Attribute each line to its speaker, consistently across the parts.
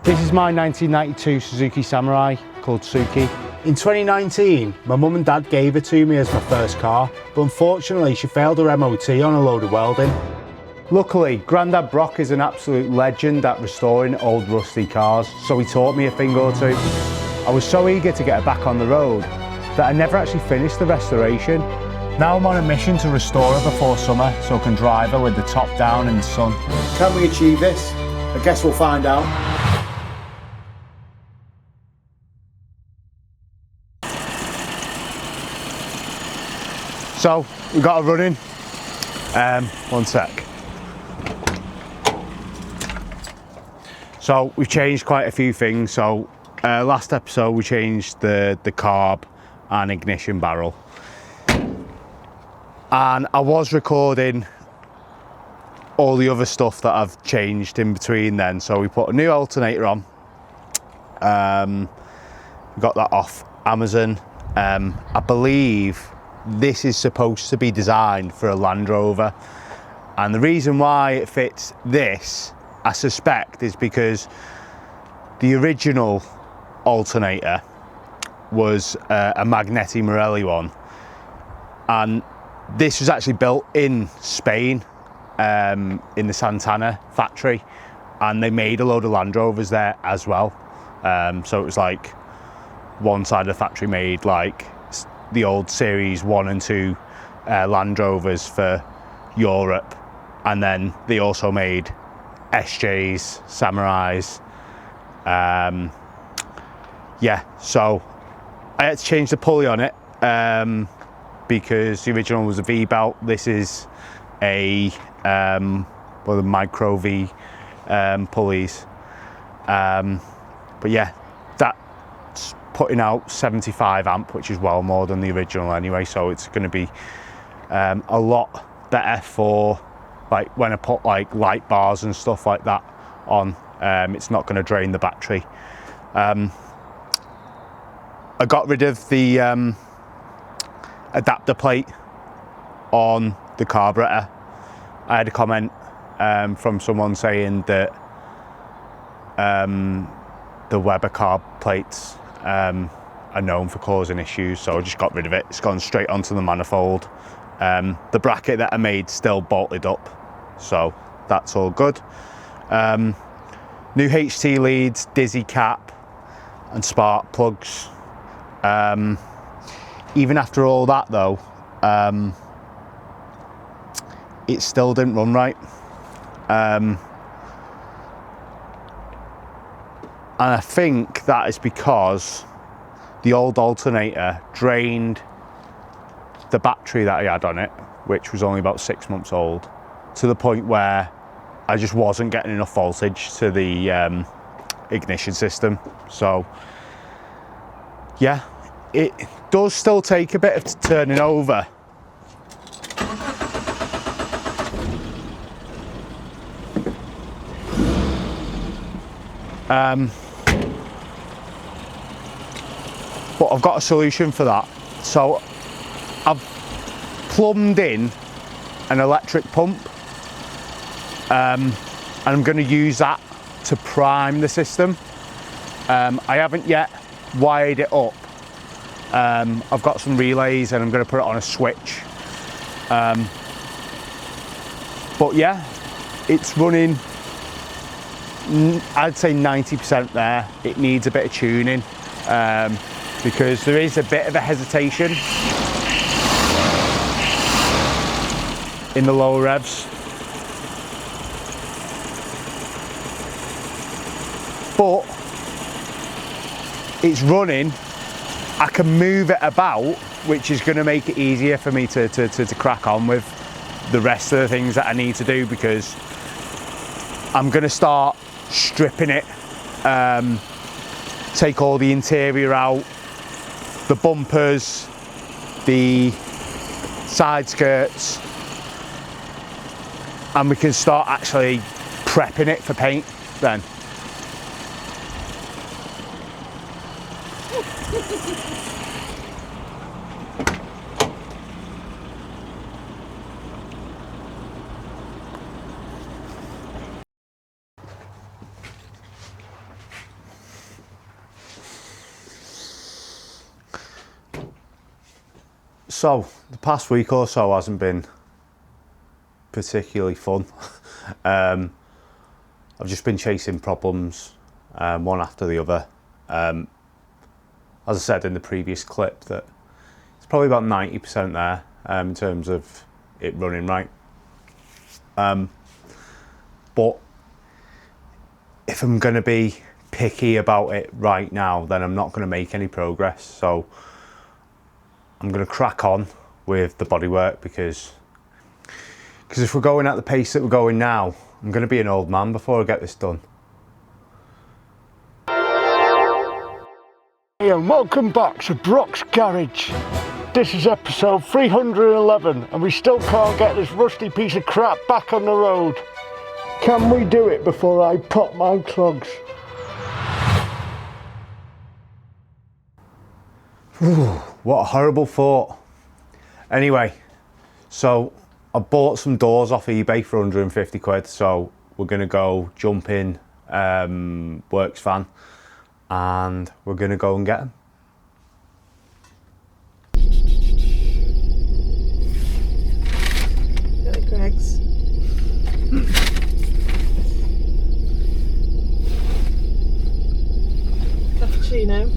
Speaker 1: This is my 1992 Suzuki Samurai called Suzuki. In 2019, my mum and dad gave it to me as my first car, but unfortunately she failed her MOT on a load of welding. Luckily, Grandad Brock is an absolute legend at restoring old rusty cars, so he taught me a thing or two. I was so eager to get her back on the road that I never actually finished the restoration. Now I'm on a mission to restore her before summer so I can drive her with the top down in the sun.
Speaker 2: Can we achieve this? I guess we'll find out.
Speaker 1: So, we got her running. One sec. So, we've changed quite a few things. So, last episode we changed the carb and ignition barrel. And I was recording all the other stuff that I've changed in between then. So, we put a new alternator on. We got that off Amazon. I believe this is supposed to be designed for a Land Rover, and the reason why it fits this, I suspect, is because the original alternator was a Magneti Marelli one, and this was actually built in Spain, in the Santana factory, and they made a load of Land Rovers there as well. So it was like one side of the factory made like the old Series 1 and 2 Land Rovers for Europe, and then they also made SJs, Samurais. Yeah, so I had to change the pulley on it because the original was a V-belt. This is a well, the micro V pulleys. But yeah, that's putting out 75 amp, which is well more than the original anyway, so it's going to be a lot better for like when I put like light bars and stuff like that on. It's not going to drain the battery. I got rid of the adapter plate on the carburetor. I had a comment from someone saying that the Weber carb plates are known for causing issues, so I just got rid of it. It's gone straight onto the manifold. The bracket that I made still bolted up, so that's all good. New HT leads, Dizzy cap and spark plugs. Even after all that though, it still didn't run right. And I think that is because the old alternator drained the battery that I had on it, which was only about 6 months old, to the point where I just wasn't getting enough voltage to the ignition system. So yeah, it does still take a bit of turning over. But I've got a solution for that. So I've plumbed in an electric pump, and I'm going to use that to prime the system. I haven't yet wired it up. I've got some relays and I'm going to put it on a switch. But yeah, it's running, I'd say 90% there. It needs a bit of tuning because there is a bit of a hesitation in the lower revs. But it's running. I can move it about, which is going to make it easier for me to crack on with the rest of the things that I need to do, because I'm going to start stripping it, take all the interior out, the bumpers, the side skirts, and we can start actually prepping it for paint then. So, the past week or so hasn't been particularly fun. I've just been chasing problems, one after the other. As I said in the previous clip, that it's probably about 90% there in terms of it running right. But if I'm going to be picky about it right now, then I'm not going to make any progress. So I'm going to crack on with the bodywork because if we're going at the pace that we're going now, I'm going to be an old man before I get this done.
Speaker 3: Hey, and welcome back to Brock's Garage. This is episode 311 and we still can't get this rusty piece of crap back on the road. Can we do it before I pop my clogs?
Speaker 1: What a horrible thought. Anyway, so I bought some doors off eBay for 150 quid, so we're going to go jump in Works van and we're going to go and get them.
Speaker 4: Billy Greg's. Cappuccino.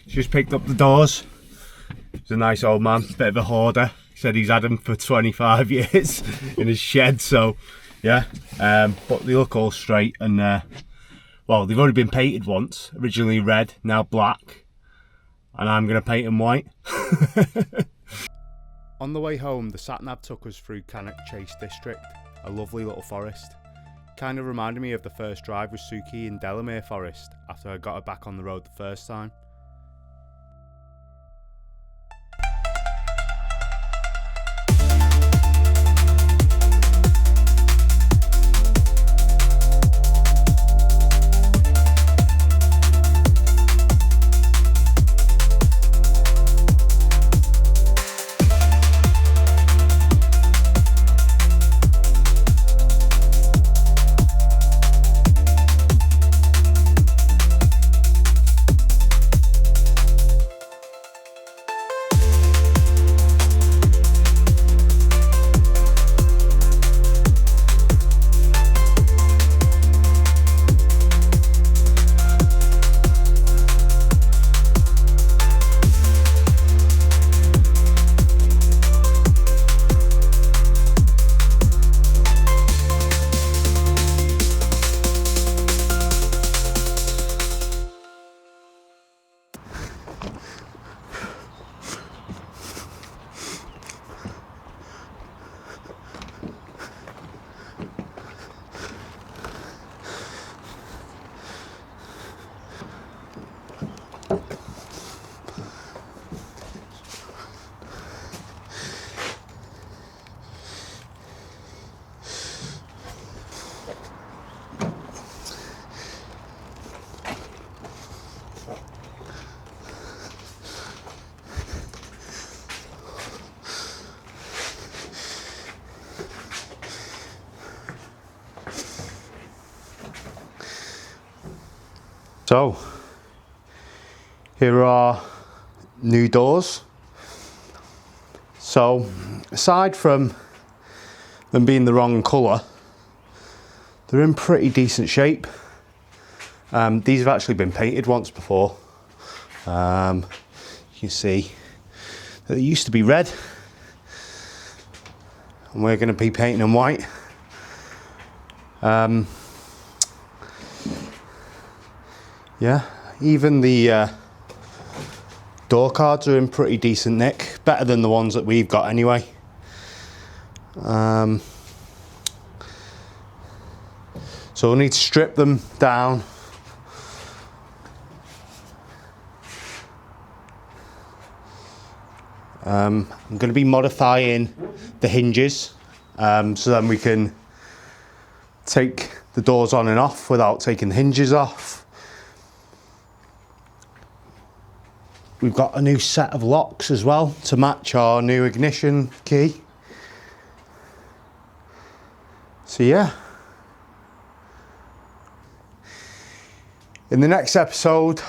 Speaker 1: Just picked up the doors. He's a nice old man, bit of a hoarder. He said he's had them for 25 years in his shed, so yeah. But they look all straight and well, they've already been painted once, originally red, now black, and I'm going to paint them white. On the way home, the sat-nav took us through Cannock Chase District, a lovely little forest. Kind of reminded me of the first drive with Suzuki in Delamere Forest after I got her back on the road the first time. So here are new doors. So aside from them being the wrong colour, they're in pretty decent shape. These have actually been painted once before. You can see that they used to be red, and we're going to be painting them white. Yeah, even the door cards are in pretty decent nick, better than the ones that we've got anyway. So we'll need to strip them down. I'm going to be modifying the hinges, so then we can take the doors on and off without taking the hinges off. We've got a new set of locks as well to match our new ignition key. So yeah. In the next episode,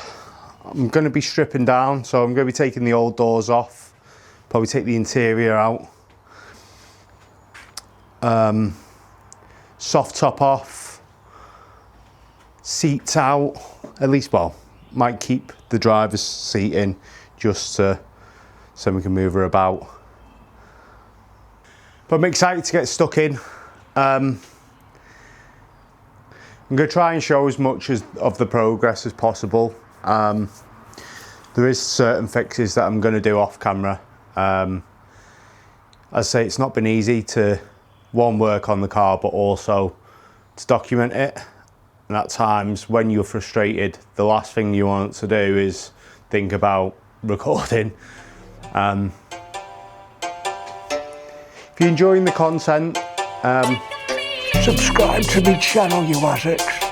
Speaker 1: I'm going to be stripping down, so I'm going to be taking the old doors off, probably take the interior out, soft top off, seats out, at least, well, might keep the driver's seat in just so we can move her about. But I'm excited to get stuck in. I'm going to try and show as much of the progress as possible. There is certain fixes that I'm going to do off camera. As I say, it's not been easy to, one, work on the car, but also to document it. And at times when you're frustrated, the last thing you want to do is think about recording. If you're enjoying the content,
Speaker 3: Subscribe to my channel, you assets.